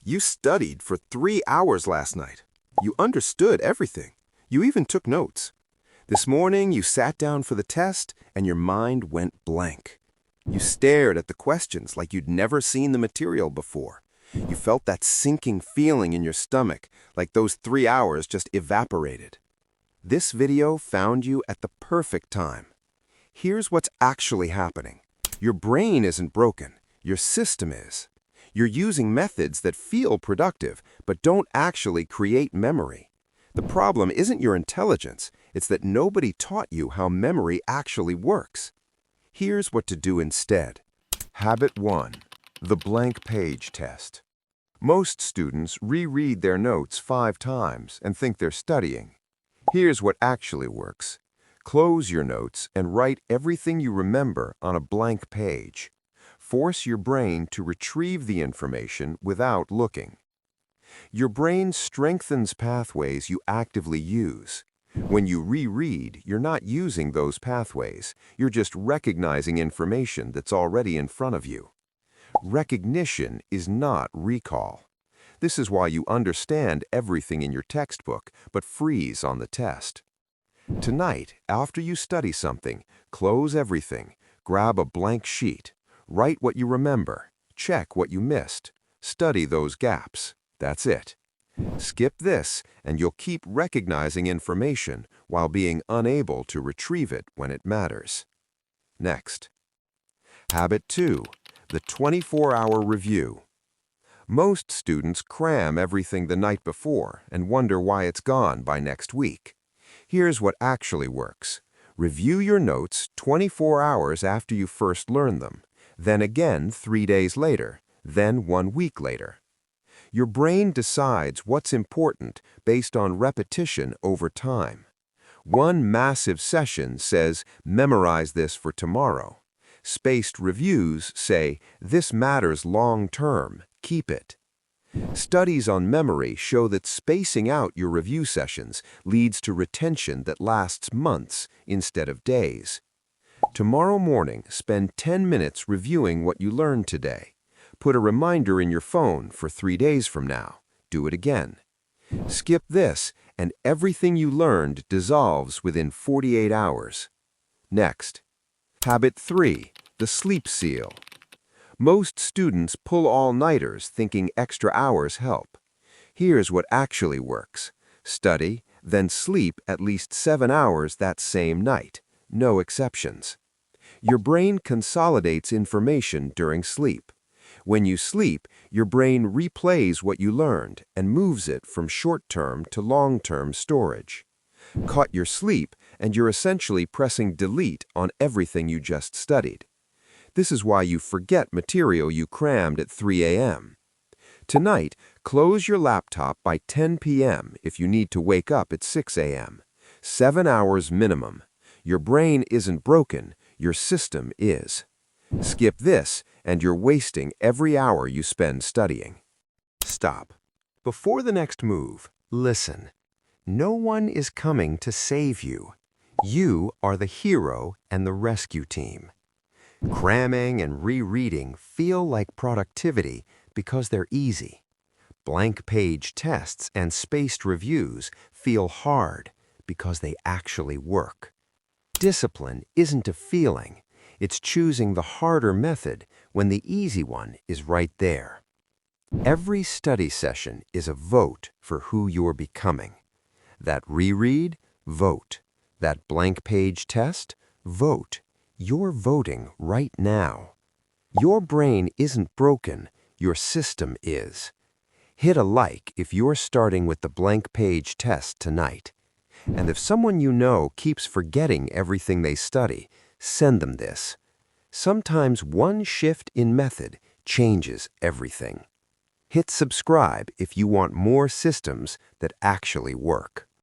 You studied for 3 hours last night. You understood everything. You even took notes. This morning, you sat down for the test and your mind went blank. You stared at the questions like you'd never seen the material before. You felt that sinking feeling in your stomach, like those 3 hours just evaporated. This video found you at the perfect time. Here's what's actually happening. Your brain isn't broken. Your system is. You're using methods that feel productive, but don't actually create memory. The problem isn't your intelligence, it's that nobody taught you how memory actually works. Here's what to do instead. Habit 1. The blank page test. Most students reread their notes 5 times and think they're studying. Here's what actually works. Close your notes and write everything you remember on a blank page. Force your brain to retrieve the information without looking. Your brain strengthens pathways you actively use. When you reread, you're not using those pathways. You're just recognizing information that's already in front of you. Recognition is not recall. This is why you understand everything in your textbook, but freeze on the test. Tonight, after you study something, close everything, grab a blank sheet, write what you remember, check what you missed, study those gaps. That's it. Skip this, and you'll keep recognizing information while being unable to retrieve it when it matters. Next. Habit 2. The 24-hour review. Most students cram everything the night before and wonder why it's gone by next week. Here's what actually works. Review your notes 24 hours after you first learned them, then again 3 days later, then 1 week later. Your brain decides what's important based on repetition over time. One massive session says, memorize this for tomorrow. Spaced reviews say, this matters long term, keep it. Studies on memory show that spacing out your review sessions leads to retention that lasts months instead of days. Tomorrow morning, spend 10 minutes reviewing what you learned today. Put a reminder in your phone for 3 days from now. Do it again. Skip this, and everything you learned dissolves within 48 hours. Next. Habit 3. The sleep seal. Most students pull all-nighters thinking extra hours help. Here's what actually works. Study, then sleep at least 7 hours that same night. No exceptions. Your brain consolidates information during sleep. When you sleep, your brain replays what you learned and moves it from short-term to long-term storage. Cut your sleep, and you're essentially pressing delete on everything you just studied. This is why you forget material you crammed at 3 a.m. Tonight, close your laptop by 10 p.m. if you need to wake up at 6 a.m. 7 hours minimum. Your brain isn't broken, your system is. Skip this, and you're wasting every hour you spend studying. Stop. Before the next move, listen. No one is coming to save you. You are the hero and the rescue team. Cramming and rereading feel like productivity because they're easy. Blank page tests and spaced reviews feel hard because they actually work. Discipline isn't a feeling. It's choosing the harder method when the easy one is right there. Every study session is a vote for who you're becoming. That reread, vote. That blank page test, vote. You're voting right now. Your brain isn't broken, your system is. Hit a like if you're starting with the blank page test tonight. And if someone you know keeps forgetting everything they study, send them this. Sometimes one shift in method changes everything. Hit subscribe if you want more systems that actually work.